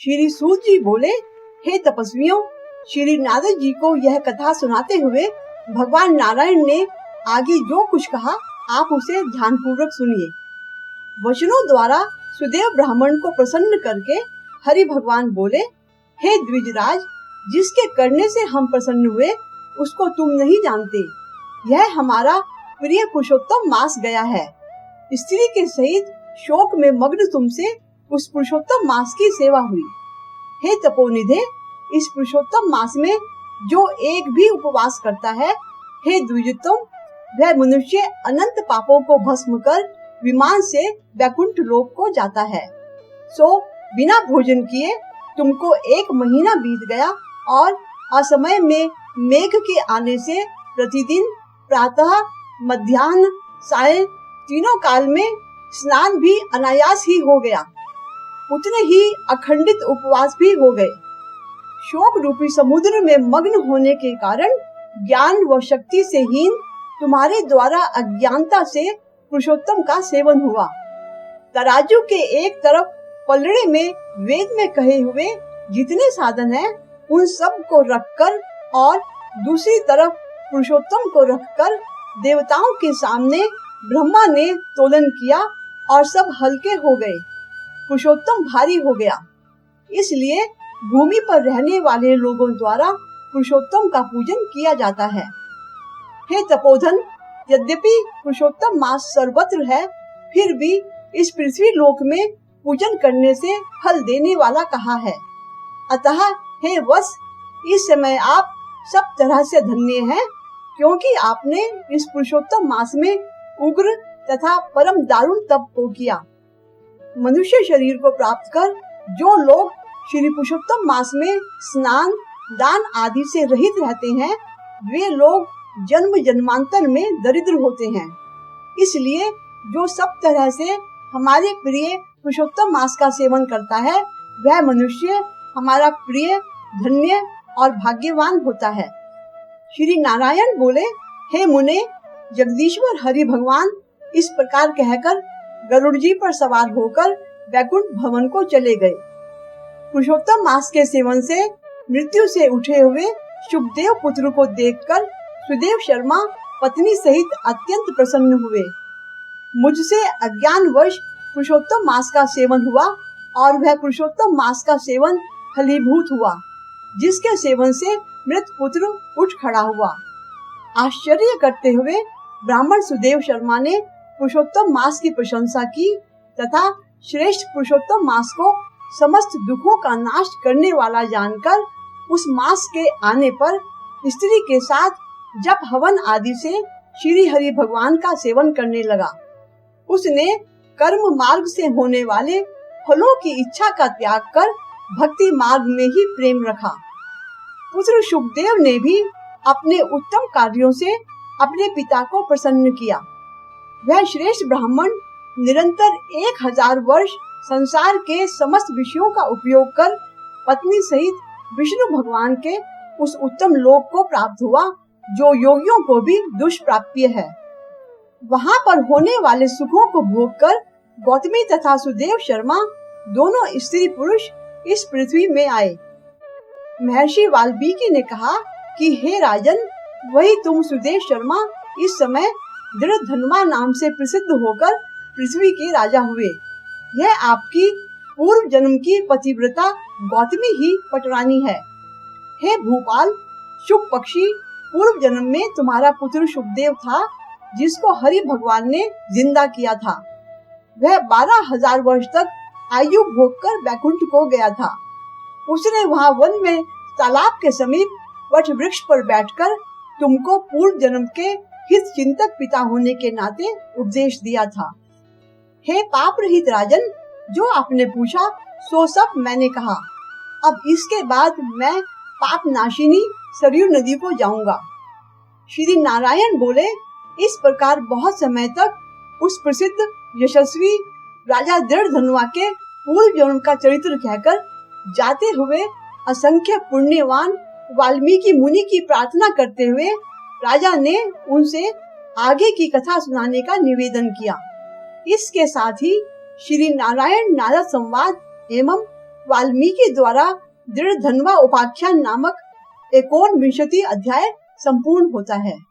श्री सूत जी बोले, हे तपस्वियों, श्री नारद जी को यह कथा सुनाते हुए भगवान नारायण ने आगे जो कुछ कहा आप उसे ध्यानपूर्वक सुनिए। वचनों द्वारा सुदेव ब्राह्मण को प्रसन्न करके हरि भगवान बोले, हे द्विजराज, जिसके करने से हम प्रसन्न हुए उसको तुम नहीं जानते। यह हमारा प्रिय पुरुषोत्तम मास गया है। स्त्री के सहित शोक में मग्न तुमसे उस पुरुषोत्तम मास की सेवा हुई। हे तपोनिधे, इस पुरुषोत्तम मास में जो एक भी उपवास करता है, हे द्विजोत्तम, वह मनुष्य अनंत पापों को भस्म कर विमान से वैकुंठ लोक को जाता है। सो बिना भोजन किए तुमको 1 महीना बीत गया और असमय में मेघ के आने से प्रतिदिन प्रातः, मध्याह्न, सायं तीनों काल में स्नान भी अनायास ही हो गया। उतने ही अखंडित उपवास भी हो गए। शोक रूपी समुद्र में मग्न होने के कारण ज्ञान व शक्ति से हीन तुम्हारे द्वारा अज्ञानता से पुरुषोत्तम का सेवन हुआ। तराजू के एक तरफ पलड़े में वेद में कहे हुए जितने साधन हैं, उन सब को रखकर और दूसरी तरफ पुरुषोत्तम को रखकर देवताओं के सामने ब्रह्मा ने तोलन किया और सब हल्के हो गए। पुरुषोत्तम भारी हो गया। इसलिए भूमि पर रहने वाले लोगों द्वारा पुरुषोत्तम का पूजन किया जाता है। हे तपोधन, यद्यपि पुरुषोत्तम मास सर्वत्र है, फिर भी इस पृथ्वी लोक में पूजन करने से फल देने वाला कहा है। अतः हे वत्स, इस समय आप सब तरह से धन्य हैं, क्योंकि आपने इस पुरुषोत्तम मास में उग्र तथा परम दारुण तप को किया। मनुष्य शरीर को प्राप्त कर जो लोग श्री पुरुषोत्तम मास में स्नान, दान आदि से रहित रहते हैं, वे लोग जन्म जन्मांतर में दरिद्र होते हैं। इसलिए जो सब तरह से हमारे प्रिय पुरुषोत्तम मास का सेवन करता है, वह मनुष्य हमारा प्रिय, धन्य और भाग्यवान होता है। श्री नारायण बोले, हे मुने, जगदीश्वर हरि भगवान इस प्रकार कहकर गरुड़ जी पर सवार होकर वैकुंठ भवन को चले गए। पुरुषोत्तम मास के सेवन से मृत्यु से उठे हुए शुकदेव पुत्र को देखकर सुदेव शर्मा पत्नी सहित अत्यंत प्रसन्न हुए। मुझसे अज्ञानवश पुरुषोत्तम मास का सेवन हुआ और वह पुरुषोत्तम मास का सेवन फलीभूत हुआ, जिसके सेवन से मृत पुत्र उठ खड़ा हुआ। आश्चर्य करते हुए ब्राह्मण सुदेव शर्मा ने पुरुषोत्तम मास की प्रशंसा की तथा श्रेष्ठ पुरुषोत्तम मास को समस्त दुखों का नाश करने वाला जानकर उस मास के आने पर स्त्री के साथ जप हवन आदि से श्री हरि भगवान का सेवन करने लगा। उसने कर्म मार्ग से होने वाले फलों की इच्छा का त्याग कर भक्ति मार्ग में ही प्रेम रखा। पुत्र शुकदेव ने भी अपने उत्तम कार्यों से अपने पिता को प्रसन्न किया। वह श्रेष्ठ ब्राह्मण निरंतर 1000 वर्ष संसार के समस्त विषयों का उपयोग कर पत्नी सहित विष्णु भगवान के उस उत्तम लोक को प्राप्त हुआ, जो योगियों को भी दुष्प्राप्य है। वहाँ पर होने वाले सुखों को भोग कर गौतमी तथा सुदेव शर्मा दोनों स्त्री पुरुष इस पृथ्वी में आए। महर्षि वाल्मीकि ने कहा कि हे राजन, वही तुम सुदेव शर्मा इस समय दृढ़धनुमा नाम से प्रसिद्ध होकर पृथ्वी के राजा हुए। यह आपकी पूर्व जन्म की पतिव्रता गौतमी ही पटरानी है। हे भूपाल, शुक पक्षी पूर्व जन्म में तुम्हारा पुत्र शुकदेव था, जिसको हरि भगवान ने जिंदा किया था। वह 12,000 वर्ष तक आयु भोग कर वैकुंठ को गया था। उसने वहाँ वन में तालाब के समीप वट वृक्ष पर बैठकर तुमको पूर्व जन्म के हित चिंतक पिता होने के नाते उपदेश दिया था। हे पाप रहित राजन, जो आपने पूछा सो सब मैंने कहा। अब इसके बाद मैं पाप नाशिनी सरयू नदी को जाऊंगा। श्री नारायण बोले, इस प्रकार बहुत समय तक उस प्रसिद्ध यशस्वी राजा दृढ़धनुआ के पूर्व जन्म का चरित्र कहकर जाते हुए असंख्य पुण्यवान वाल्मीकि मुनि की प्रार्थना करते हुए राजा ने उनसे आगे की कथा सुनाने का निवेदन किया। इसके साथ ही श्री नारायण नारद संवाद एवं वाल्मीकि द्वारा दृढ़ धन्वा उपाख्यान नामक 49 अध्याय संपूर्ण होता है।